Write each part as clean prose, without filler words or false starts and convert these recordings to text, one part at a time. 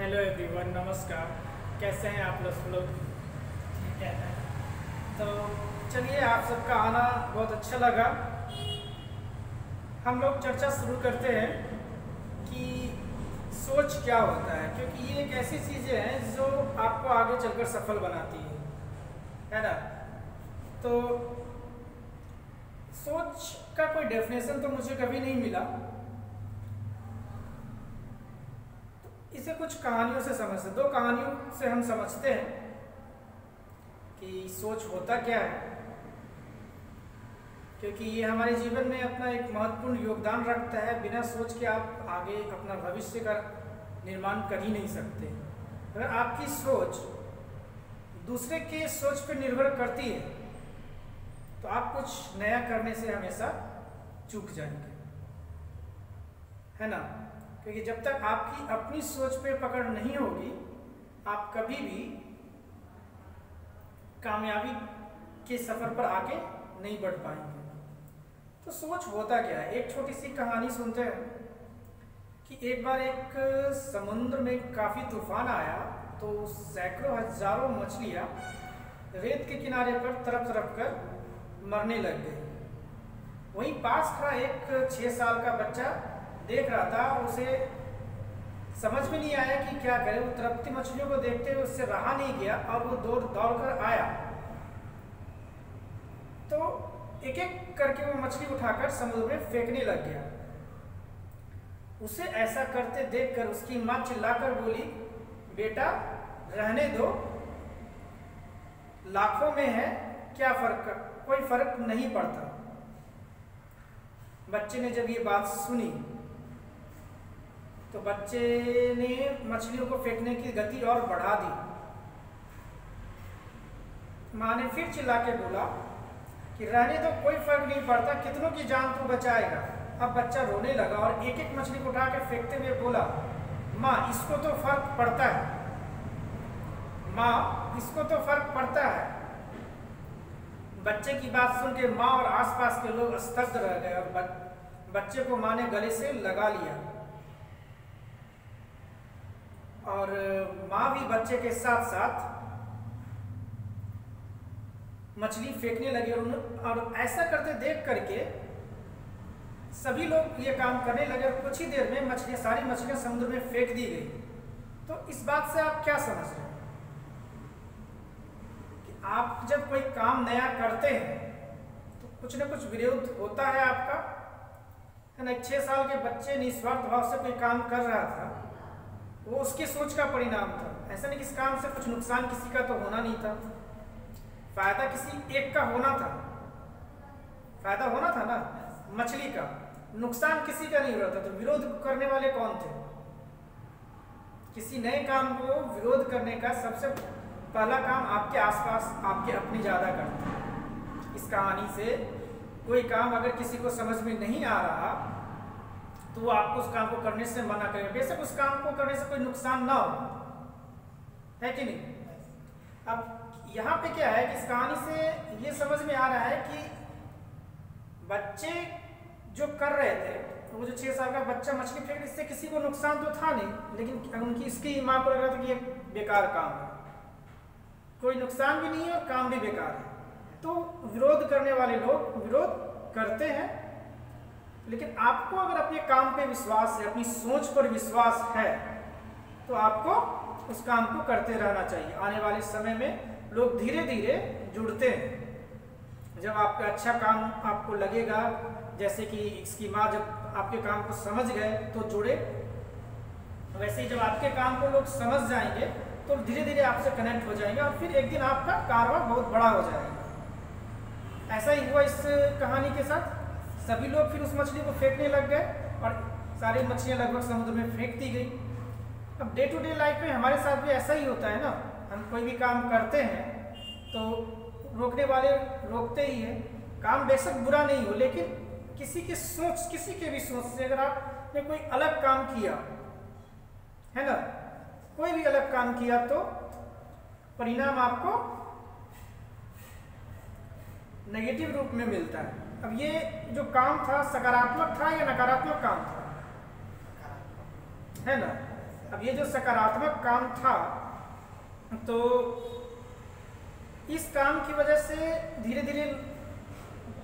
Hello everyone, नमस्कार। कैसे हैं आप लोग? ठीक है। तो चलिए, आप सबका आना बहुत अच्छा लगा। हम लोग चर्चा शुरू करते हैं कि सोच क्या होता है, क्योंकि ये एक ऐसी चीज़ें हैं जो आपको आगे चलकर सफल बनाती है ना। तो सोच का कोई डेफिनेशन तो मुझे कभी नहीं मिला। इसे कुछ कहानियों से समझते, दो कहानियों से हम समझते हैं कि सोच होता क्या है, क्योंकि ये हमारे जीवन में अपना एक महत्वपूर्ण योगदान रखता है। बिना सोच के आप आगे अपना भविष्य का निर्माण कर ही नहीं सकते। अगर आपकी सोच दूसरे के सोच पर निर्भर करती है तो आप कुछ नया करने से हमेशा चूक जाएंगे, है ना। क्योंकि जब तक आपकी अपनी सोच पे पकड़ नहीं होगी, आप कभी भी कामयाबी के सफर पर आगे नहीं बढ़ पाएंगे। तो सोच होता क्या है, एक छोटी सी कहानी सुनते हैं कि एक बार एक समुद्र में काफी तूफान आया तो सैकड़ों हजारों मछलियां रेत के किनारे पर तड़प तड़प कर मरने लग गई। वहीं पास खड़ा एक 6 साल का बच्चा देख रहा था। उसे समझ में नहीं आया कि क्या करे। वो तड़पती मछलियों को देखते हुए उससे रहा नहीं गया और वो दौड़ कर आया तो एक एक करके वो मछली उठाकर समुद्र में फेंकने लग गया। उसे ऐसा करते देखकर उसकी मां चिल्लाकर बोली, बेटा रहने दो, लाखों में है, क्या फर्क, कोई फर्क नहीं पड़ता। बच्चे ने जब ये बात सुनी तो बच्चे ने मछलियों को फेंकने की गति और बढ़ा दी। माँ ने फिर चिल्ला के बोला कि रहने दो, कोई फर्क नहीं पड़ता, कितनों की जान तू बचाएगा। अब बच्चा रोने लगा और एक एक मछली को उठा के फेंकते हुए बोला, माँ इसको तो फर्क पड़ता है, माँ इसको तो फर्क पड़ता है। बच्चे की बात सुन के माँ और आसपास के लोग स्तब्ध रह गए और बच्चे को माँ ने गले से लगा लिया और माँ भी बच्चे के साथ साथ मछली फेंकने लगे। और ऐसा करते देख करके सभी लोग ये काम करने लगे और कुछ ही देर में सारी मछलियां समुद्र में फेंक दी गई। तो इस बात से आप क्या समझ रहे हैं कि आप जब कोई काम नया करते हैं तो कुछ न कुछ विरोध होता है आपका, है ना। एक 6 साल के बच्चे निस्वार्थ भाव से कोई काम कर रहा था, वो उसकी सोच का परिणाम था। ऐसा नहीं कि इस काम से कुछ नुकसान किसी का तो होना नहीं था, फायदा किसी एक का होना था, फायदा होना था ना मछली का, नुकसान किसी का नहीं हो रहा था। तो विरोध करने वाले कौन थे? किसी नए काम को विरोध करने का सबसे पहला काम आपके आसपास आपके अपने ज्यादा करते हैं। इस कहानी से कोई काम अगर किसी को समझ में नहीं आ रहा तो वो आपको उस काम को करने से मना करेगा, बेशक उस काम को करने से कोई नुकसान ना हो, है कि नहीं। अब यहाँ पे क्या है कि इस कहानी से ये समझ में आ रहा है कि बच्चे जो कर रहे थे, वो जो 6 साल का बच्चा मछली फेंक, इससे किसी को नुकसान तो था नहीं, लेकिन उनकी इसकी माँ को लग रहा था कि ये बेकार काम है, कोई नुकसान भी नहीं है और काम भी बेकार है। तो विरोध करने वाले लोग विरोध करते हैं। लेकिन आपको अगर अपने काम पे विश्वास है, अपनी सोच पर विश्वास है, तो आपको उस काम को करते रहना चाहिए। आने वाले समय में लोग धीरे धीरे जुड़ते हैं। जब आपका अच्छा काम आपको लगेगा, जैसे कि इसकी माँ जब आपके काम को समझ गए तो जुड़े, वैसे ही जब आपके काम को लोग समझ जाएंगे तो धीरे धीरे आपसे कनेक्ट हो जाएंगे और फिर एक दिन आपका कारोबार बहुत बड़ा हो जाएगा। ऐसा ही हुआ इस कहानी के साथ। सभी लोग फिर उस मछली को फेंकने लग गए और सारी मछलियां लगभग समुद्र में फेंक दी गई। अब डे टू डे लाइफ में हमारे साथ भी ऐसा ही होता है ना। हम कोई भी काम करते हैं तो रोकने वाले रोकते ही हैं। काम बेशक बुरा नहीं हो, लेकिन किसी की सोच, किसी के भी सोच से अगर आपने कोई अलग काम किया, है ना, कोई भी अलग काम किया तो परिणाम आपको नेगेटिव रूप में मिलता है। अब ये जो काम था सकारात्मक था या नकारात्मक काम था, है ना। अब ये जो सकारात्मक काम था, तो इस काम की वजह से धीरे धीरे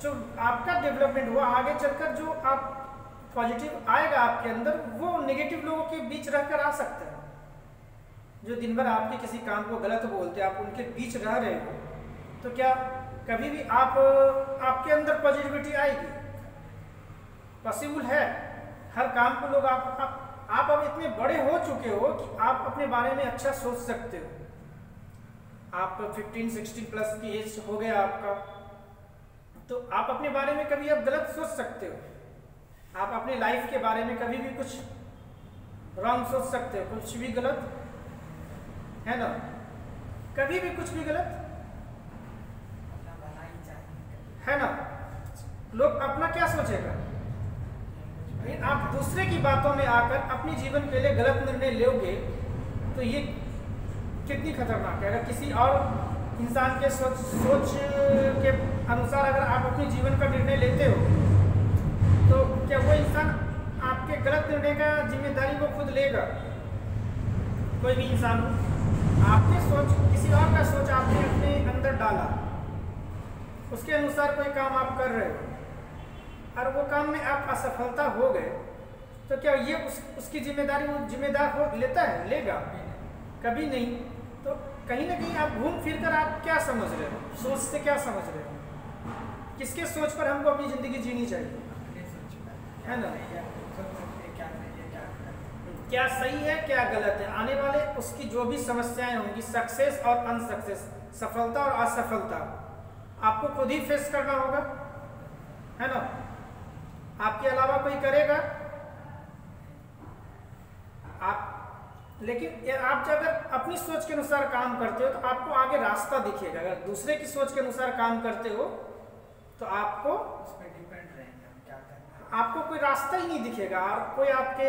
जो आपका डेवलपमेंट हुआ, आगे चलकर जो आप पॉजिटिव आएगा आपके अंदर, वो नेगेटिव लोगों के बीच रहकर आ सकता है। जो दिन भर आपके किसी काम को गलत बोलते, आप उनके बीच रह रहे हो, तो क्या कभी भी आपके अंदर पॉजिटिविटी आएगी? पॉसिबल है। हर काम को लोग आप अब इतने बड़े हो चुके हो कि आप अपने बारे में अच्छा सोच सकते हो। आप 15-16 प्लस की एज हो गया आपका, तो आप अपने बारे में कभी आप गलत सोच सकते हो। आप अपने लाइफ के बारे में कभी भी कुछ रॉन्ग सोच सकते हो, कुछ भी गलत, है ना? कभी भी कुछ भी गलत है ना? लोग अपना क्या सोचेगा? लेकिन आप दूसरे की बातों में आकर अपने जीवन के लिए गलत निर्णय लोगे तो ये कितनी खतरनाक है। अगर किसी और इंसान के सोच के अनुसार अगर आप अपने जीवन का निर्णय लेते हो, तो क्या वो इंसान आपके गलत निर्णय का जिम्मेदारी वो खुद लेगा? कोई भी इंसान हो, आपने सोच, किसी और का सोच आपने अपने अंदर डाला, उसके अनुसार कोई काम आप कर रहे हो और वो काम में आप असफलता हो गए, तो क्या ये उसकी जिम्मेदारी वो जिम्मेदार हो लेता है? लेगा? कभी नहीं। तो कहीं ना कहीं आप घूम फिर कर आप क्या समझ रहे हो? सोच से क्या समझ रहे हो? किसके सोच पर हमको अपनी ज़िंदगी जीनी चाहिए, है ना? क्या सही है क्या गलत है, आने वाले उसकी जो भी समस्याएं होंगी, सक्सेस और अनसक्सेस, सफलता और असफलता, आपको खुद ही फेस करना होगा, है ना? आपके अलावा कोई करेगा? लेकिन आप अगर अपनी सोच के अनुसार काम करते हो तो आपको आगे रास्ता दिखेगा। अगर दूसरे की सोच के अनुसार काम करते हो तो आपको उस पर डिपेंड रहेंगे हम क्या करना, आपको कोई रास्ता ही नहीं दिखेगा और कोई आपके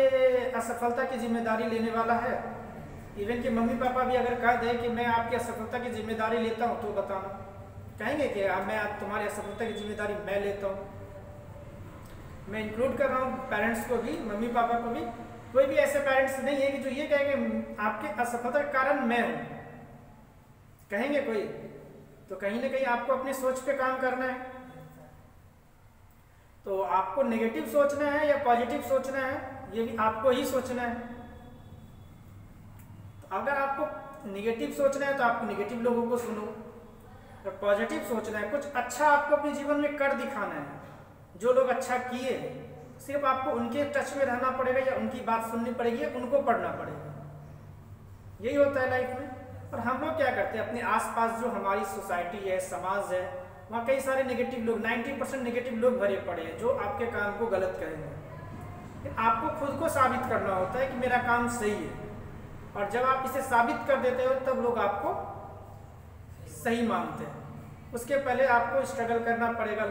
असफलता की जिम्मेदारी लेने वाला है? इवन कि मम्मी पापा भी अगर कह दे कि मैं आपकी असफलता की जिम्मेदारी लेता हूँ, तो बताना, कहेंगे कि मैं तुम्हारी असफलता की जिम्मेदारी मैं लेता हूँ? मैं इंक्लूड कर रहा हूँ पेरेंट्स को भी, मम्मी पापा को भी। कोई भी ऐसे पेरेंट्स नहीं है कि जो ये कहे कि आपके असफलता का कारण मैं हूँ, कहेंगे कोई? तो कहीं ना कहीं आपको अपनी सोच पे काम करना है। तो आपको नेगेटिव सोचना है या पॉजिटिव सोचना है, ये भी आपको ही सोचना है। तो अगर आपको नेगेटिव सोचना है तो आपको नेगेटिव लोगों को सुनो, और पॉजिटिव सोचना है, कुछ अच्छा आपको अपने जीवन में कर दिखाना है। जो लोग अच्छा किए सिर्फ आपको उनके टच में रहना पड़ेगा या उनकी बात सुननी पड़ेगी या उनको पढ़ना पड़ेगा, यही होता है लाइफ में। और हम लोग क्या करते हैं, अपने आसपास जो हमारी सोसाइटी है, समाज है, वहाँ कई सारे नेगेटिव लोग, 90% नेगेटिव लोग भरे पड़े हैं जो आपके काम को गलत करेंगे। आपको खुद को साबित करना होता है कि मेरा काम सही है, और जब आप इसे साबित कर देते हो तब लोग आपको सही मानते हैं। उसके पहले आपको स्ट्रगल करना पड़ेगा।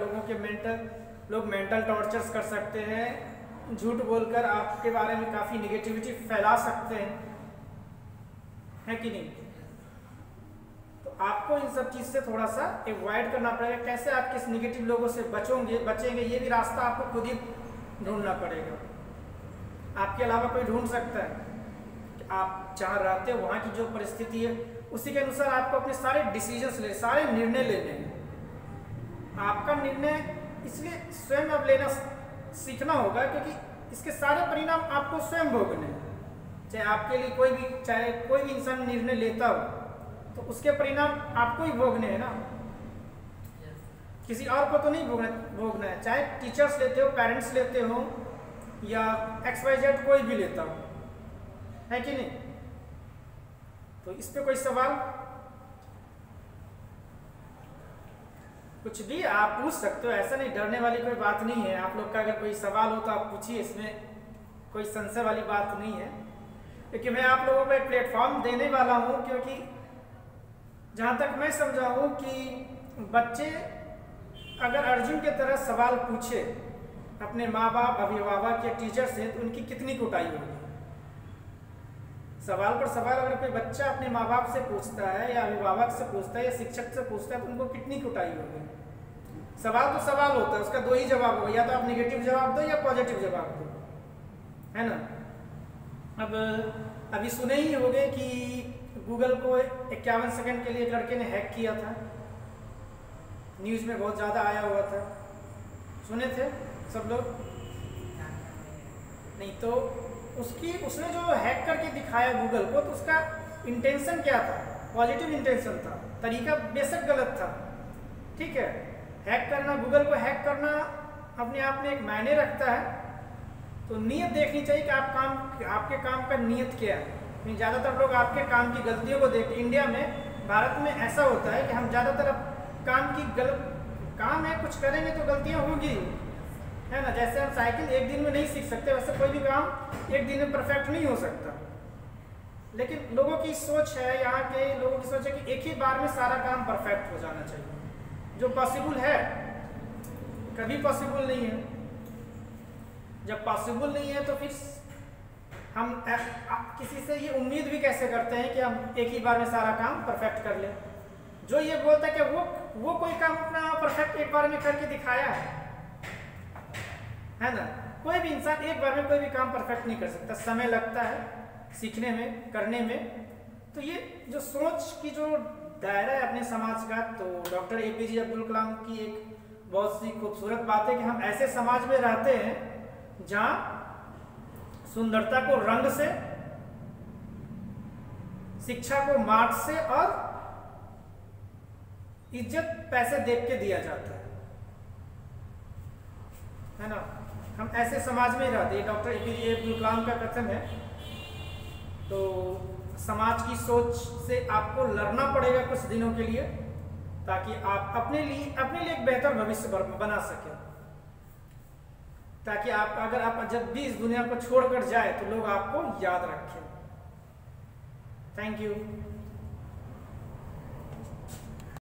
लोग मेंटल टॉर्चर्स कर सकते हैं, झूठ बोलकर आपके बारे में काफ़ी नेगेटिविटी फैला सकते हैं, है कि नहीं? तो आपको इन सब चीज़ से थोड़ा सा अवॉइड करना पड़ेगा। कैसे आप किस नेगेटिव लोगों से बचेंगे, ये भी रास्ता आपको खुद ही ढूंढना पड़ेगा। आपके अलावा कोई ढूंढ सकता है? आप जहाँ रहते हो वहाँ की जो परिस्थिति है उसी के अनुसार आपको अपने सारे डिसीजंस सारे निर्णय लेने हैं। आपका निर्णय इसलिए स्वयं अब लेना सीखना होगा, क्योंकि इसके सारे परिणाम आपको स्वयं भोगने हैं। चाहे कोई भी इंसान निर्णय लेता हो तो उसके परिणाम आपको ही भोगने हैं ना, किसी और को तो नहीं भोगना है। चाहे टीचर्स लेते हो, पेरेंट्स लेते हो, या XYZ कोई भी लेता हो, है कि नहीं? तो इस पे कोई सवाल? कुछ भी आप पूछ सकते हो, ऐसा नहीं, डरने वाली कोई बात नहीं है। आप लोग का अगर कोई सवाल हो तो आप पूछिए, इसमें कोई संशय वाली बात नहीं है। क्योंकि मैं आप लोगों को एक प्लेटफॉर्म देने वाला हूँ, क्योंकि जहाँ तक मैं समझा हूँ कि बच्चे अगर अर्जुन की तरह सवाल पूछे अपने माँ बाप, अभिभावक या टीचर से, तो उनकी कितनी कुटाई होगी। सवाल पर सवाल अगर कोई बच्चा अपने माँ बाप से पूछता है या अभिभावक से पूछता है या शिक्षक से पूछता है, तो उनको कितनी कुटाई होगी। सवाल तो सवाल होता है, उसका दो ही जवाब होगा, या तो आप नेगेटिव जवाब दो या पॉजिटिव जवाब दो, है ना? अब अभी सुने ही होंगे कि गूगल को 51 सेकंड के लिए एक लड़के ने हैक किया था, न्यूज़ में बहुत ज़्यादा आया हुआ था, सुने थे सब लोग? नहीं तो उसने जो हैक करके दिखाया गूगल को, तो उसका इंटेंशन क्या था? पॉजिटिव इंटेंशन था, तरीका बेशक गलत था, ठीक है। हैक करना, गूगल को हैक करना अपने आप में एक मायने रखता है, तो नीयत देखनी चाहिए कि आपके काम का नीयत क्या है। ज़्यादातर लोग आपके काम की गलतियों को देखते, इंडिया में, भारत में ऐसा होता है कि हम ज़्यादातर काम है, कुछ करेंगे तो गलतियाँ होंगी, है ना। जैसे हम साइकिल एक दिन में नहीं सीख सकते, वैसे कोई भी काम एक दिन में परफेक्ट नहीं हो सकता। लेकिन लोगों की सोच है, यहाँ के लोगों की सोच है कि एक ही बार में सारा काम परफेक्ट हो जाना चाहिए, जो पॉसिबल है कभी पॉसिबल नहीं है। जब पॉसिबल नहीं है तो फिर हम किसी से ये उम्मीद भी कैसे करते हैं कि हम एक ही बार में सारा काम परफेक्ट कर लें। जो ये बोलता है कि वो कोई काम अपना परफेक्ट एक बार में करके दिखाया है ना। कोई भी इंसान एक बार में कोई भी काम परफेक्ट नहीं कर सकता, समय लगता है सीखने में, करने में। तो ये जो सोच की जो दायरा है अपने समाज का, तो डॉक्टर APJ अब्दुल कलाम की एक बहुत सी खूबसूरत बात है कि हम ऐसे समाज में रहते हैं जहाँ सुंदरता को रंग से, शिक्षा को मार्क्स से और इज्जत पैसे देख के दिया जाता है ना। हम ऐसे समाज में रहते हैं, डॉक्टर APJ अब्दुल कलाम का कथन है। तो समाज की सोच से आपको लड़ना पड़ेगा कुछ दिनों के लिए, ताकि आप अपने लिए एक बेहतर भविष्य बना सकें, ताकि अगर आप जब भी इस दुनिया को छोड़कर जाए तो लोग आपको याद रखें। Thank you.